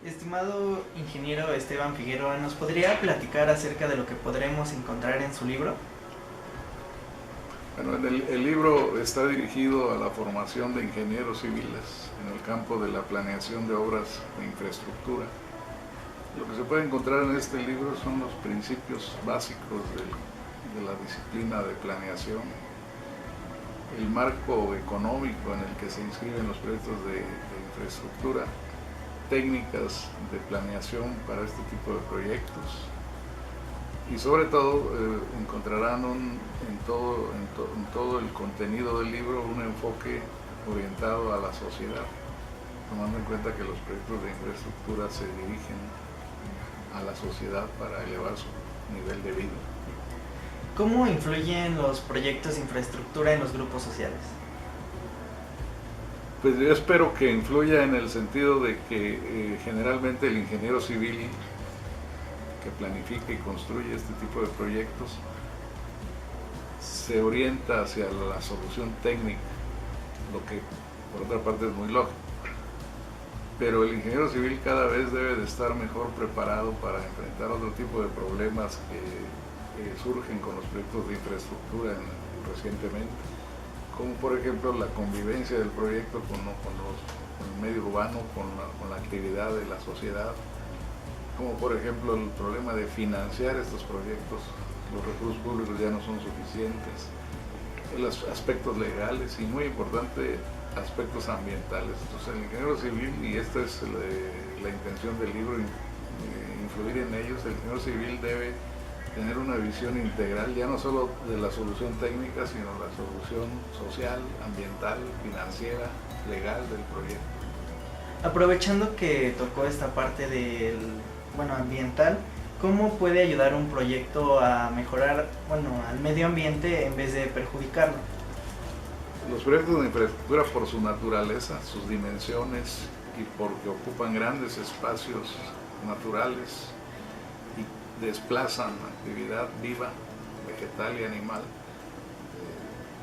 Estimado ingeniero Esteban Figueroa, ¿nos podría platicar acerca de lo que podremos encontrar en su libro? Bueno, el libro está dirigido a la formación de ingenieros civiles en el campo de la planeación de obras de infraestructura. Lo que se puede encontrar en este libro son los principios básicos de la disciplina de planeación, el marco económico en el que se inscriben los proyectos de infraestructura, técnicas de planeación para este tipo de proyectos y sobre todo encontrarán en todo el contenido del libro un enfoque orientado a la sociedad, tomando en cuenta que los proyectos de infraestructura se dirigen a la sociedad para elevar su nivel de vida. ¿Cómo influyen los proyectos de infraestructura en los grupos sociales? Pues yo espero que influya en el sentido de que generalmente el ingeniero civil que planifica y construye este tipo de proyectos se orienta hacia la solución técnica, lo que por otra parte es muy lógico. Pero el ingeniero civil cada vez debe de estar mejor preparado para enfrentar otro tipo de problemas que surgen con los proyectos de infraestructura recientemente, como por ejemplo la convivencia del proyecto con el medio urbano, con la actividad de la sociedad, como por ejemplo el problema de financiar estos proyectos. Los recursos públicos ya no son suficientes, los aspectos legales y muy importante, aspectos ambientales. Entonces el ingeniero civil, y esta es la intención del libro, influir en ellos, el ingeniero civil debe tener una visión integral, ya no solo de la solución técnica, sino la solución social, ambiental, financiera, legal del proyecto. Aprovechando que tocó esta parte ambiental, ¿cómo puede ayudar un proyecto a mejorar, al medio ambiente en vez de perjudicarlo? Los proyectos de infraestructura, por su naturaleza, sus dimensiones y porque ocupan grandes espacios naturales y desplazan actividad viva, vegetal y animal,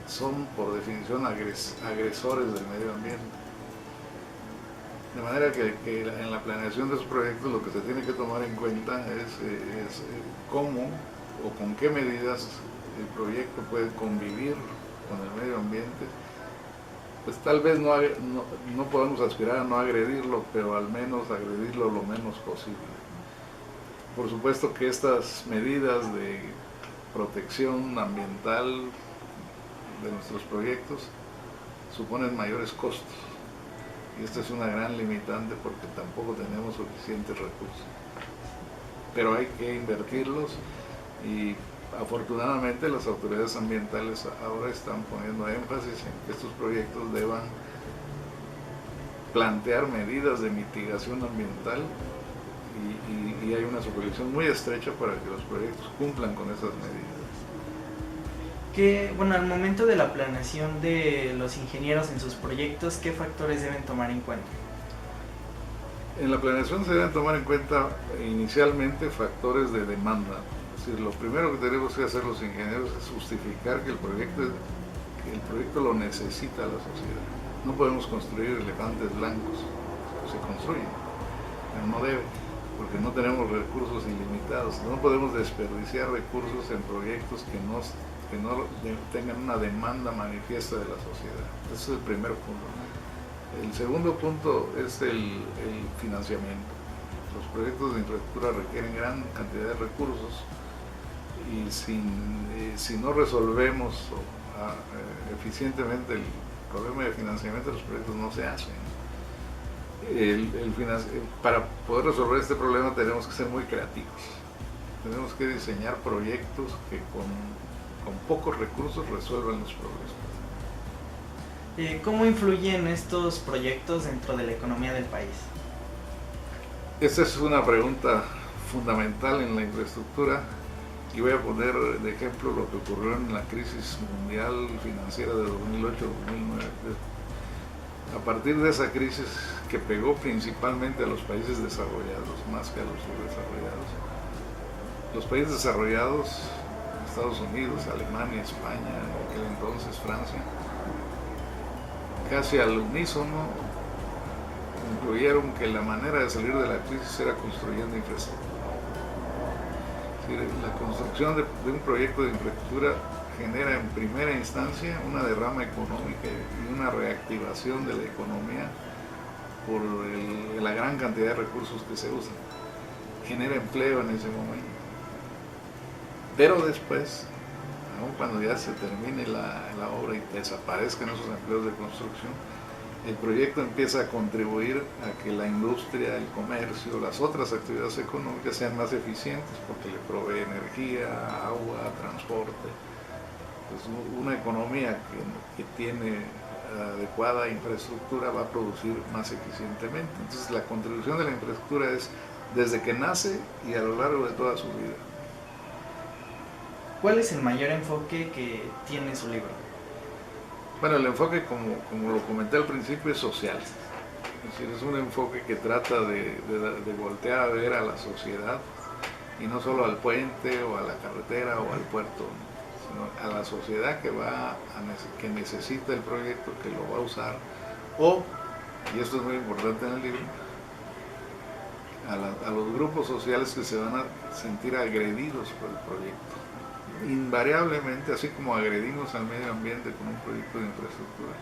son por definición agresores del medio ambiente. De manera que en la planeación de esos proyectos lo que se tiene que tomar en cuenta es cómo o con qué medidas el proyecto puede convivir con el medio ambiente. Pues tal vez no podemos aspirar a no agredirlo, pero al menos agredirlo lo menos posible. Por supuesto que estas medidas de protección ambiental de nuestros proyectos suponen mayores costos. Y esta es una gran limitante porque tampoco tenemos suficientes recursos. Pero hay que invertirlos y afortunadamente las autoridades ambientales ahora están poniendo énfasis en que estos proyectos deban plantear medidas de mitigación ambiental y hay una supervisión muy estrecha para que los proyectos cumplan con esas medidas. Al momento de la planeación de los ingenieros en sus proyectos, ¿qué factores deben tomar en cuenta? En la planeación se deben tomar en cuenta inicialmente factores de demanda. Es decir, lo primero que tenemos que hacer los ingenieros es justificar que el proyecto lo necesita la sociedad. No podemos construir elefantes blancos, se construyen, pero no debe, porque no tenemos recursos ilimitados. No podemos desperdiciar recursos en proyectos que no tengan una demanda manifiesta de la sociedad. Ese es el primer punto. El segundo punto es el financiamiento. Los proyectos de infraestructura requieren gran cantidad de recursos y si no resolvemos eficientemente el problema de financiamiento, los proyectos no se hacen. Para poder resolver este problema tenemos que ser muy creativos. Tenemos que diseñar proyectos que con pocos recursos resuelvan los problemas. ¿Cómo influyen estos proyectos dentro de la economía del país? Esta es una pregunta fundamental en la infraestructura y voy a poner de ejemplo lo que ocurrió en la crisis mundial financiera de 2008-2009. A partir de esa crisis que pegó principalmente a los países desarrollados más que a los subdesarrollados. Los países desarrollados, Estados Unidos, Alemania, España, en aquel entonces Francia, casi al unísono concluyeron que la manera de salir de la crisis era construyendo infraestructura. Es decir, la construcción de un proyecto de infraestructura genera en primera instancia una derrama económica y una reactivación de la economía por la gran cantidad de recursos que se usan. Genera empleo en ese momento. Pero después, aun cuando ya se termine la obra y desaparezcan esos empleos de construcción, el proyecto empieza a contribuir a que la industria, el comercio, las otras actividades económicas sean más eficientes porque le provee energía, agua, transporte. Pues una economía que tiene adecuada infraestructura va a producir más eficientemente. Entonces la contribución de la infraestructura es desde que nace y a lo largo de toda su vida. ¿Cuál es el mayor enfoque que tiene su libro? Bueno, el enfoque, como lo comenté al principio, es social. Es decir, es un enfoque que trata de voltear a ver a la sociedad y no solo al puente o a la carretera o al puerto, sino a la sociedad que necesita el proyecto, que lo va a usar, o, y esto es muy importante en el libro, a los grupos sociales que se van a sentir agredidos por el proyecto. Invariablemente, así como agredimos al medio ambiente con un proyecto de infraestructura,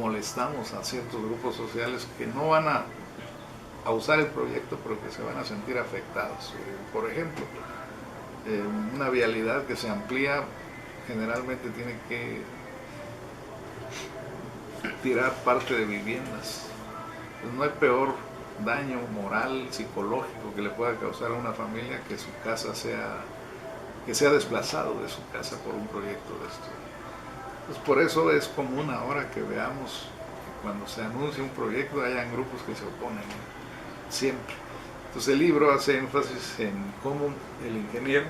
molestamos a ciertos grupos sociales que no van a usar el proyecto, pero que se van a sentir afectados. Por ejemplo, una vialidad que se amplía generalmente tiene que tirar parte de viviendas. Pues no hay peor daño moral, psicológico que le pueda causar a una familia que su casa sea desplazado de su casa por un proyecto de esto. Pues por eso es común ahora que veamos que cuando se anuncia un proyecto hayan grupos que se oponen, siempre. Entonces el libro hace énfasis en cómo el ingeniero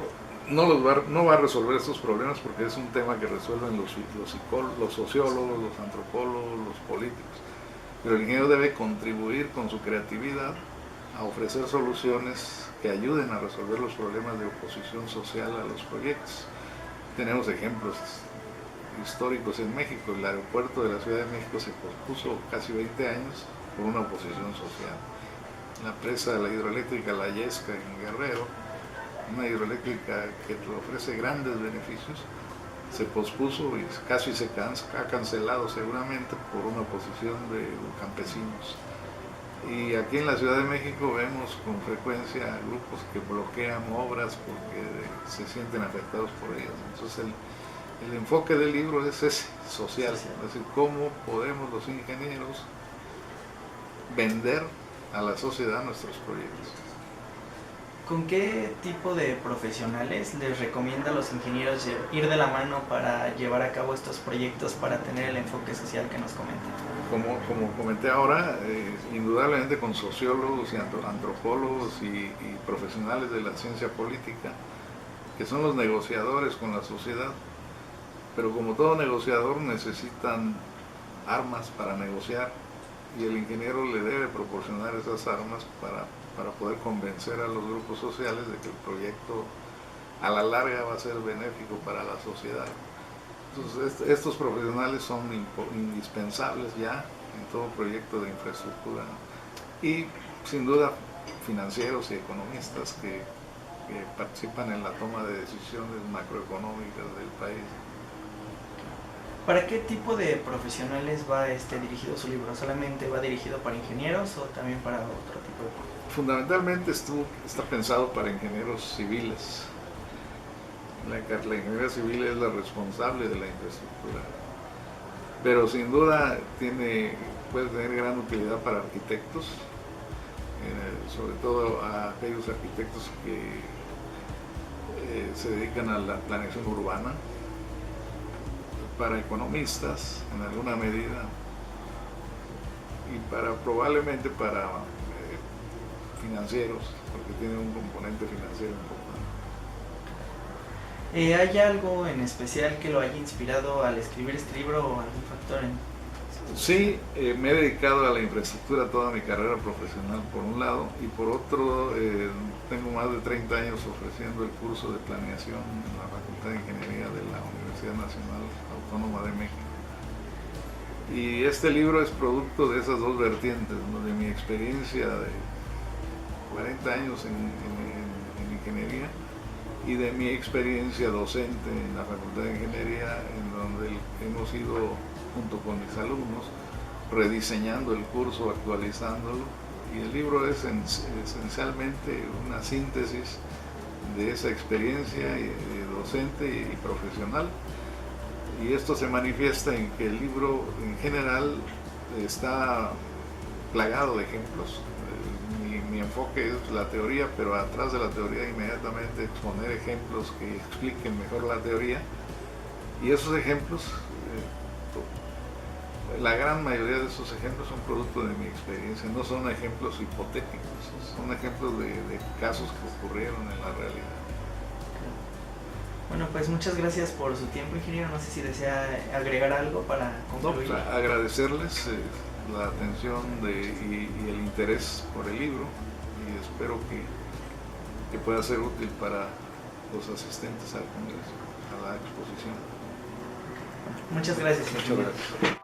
no va a resolver estos problemas porque es un tema que resuelven los sociólogos, los antropólogos, los políticos. Pero el ingeniero debe contribuir con su creatividad a ofrecer soluciones que ayuden a resolver los problemas de oposición social a los proyectos. Tenemos ejemplos históricos en México. El aeropuerto de la Ciudad de México se pospuso casi 20 años por una oposición social. La presa de la hidroeléctrica La Yesca en Guerrero, una hidroeléctrica que ofrece grandes beneficios, se pospuso y casi ha cancelado seguramente por una oposición de campesinos. Y aquí en la Ciudad de México vemos con frecuencia grupos que bloquean obras porque se sienten afectados por ellas. Entonces el enfoque del libro es ese, social, es decir, cómo podemos los ingenieros vender a la sociedad nuestros proyectos. ¿Con qué tipo de profesionales les recomienda a los ingenieros ir de la mano para llevar a cabo estos proyectos para tener el enfoque social que nos comenta? Como comenté ahora, indudablemente con sociólogos y antropólogos y profesionales de la ciencia política, que son los negociadores con la sociedad, pero como todo negociador necesitan armas para negociar y el ingeniero le debe proporcionar esas armas para poder convencer a los grupos sociales de que el proyecto a la larga va a ser benéfico para la sociedad. Entonces estos profesionales son indispensables ya en todo proyecto de infraestructura y sin duda financieros y economistas que participan en la toma de decisiones macroeconómicas del país. ¿Para qué tipo de profesionales va dirigido su libro? ¿Solamente va dirigido para ingenieros o también para otro tipo de...? Fundamentalmente está pensado para ingenieros civiles. La ingeniería civil es la responsable de la infraestructura, pero sin duda puede tener gran utilidad para arquitectos, sobre todo a aquellos arquitectos que se dedican a la planeación urbana, para economistas en alguna medida y probablemente para financieros, porque tiene un componente financiero importante. ¿Hay algo en especial que lo haya inspirado al escribir este libro o algún factor en Sí, me he dedicado a la infraestructura toda mi carrera profesional por un lado, y por otro tengo más de 30 años ofreciendo el curso de planeación en la Facultad de Ingeniería de la Universidad Nacional Autónoma de México. Y este libro es producto de esas dos vertientes, ¿no? De mi experiencia de 40 años en ingeniería y de mi experiencia docente en la Facultad de Ingeniería, en donde hemos ido junto con mis alumnos rediseñando el curso, actualizándolo, y el libro es esencialmente una síntesis de esa experiencia docente y profesional. Y esto se manifiesta en que el libro en general está plagado de ejemplos. Mi enfoque es la teoría, pero atrás de la teoría inmediatamente exponer ejemplos que expliquen mejor la teoría. Y esos ejemplos, la gran mayoría de esos ejemplos son producto de mi experiencia, no son ejemplos hipotéticos, son ejemplos de casos que ocurrieron en la realidad. Bueno, pues muchas gracias por su tiempo, ingeniero. No sé si desea agregar algo para concluir. No, pues agradecerles la atención y el interés por el libro, y espero que pueda ser útil para los asistentes al congreso, a la exposición. Muchas gracias. Muchas gracias.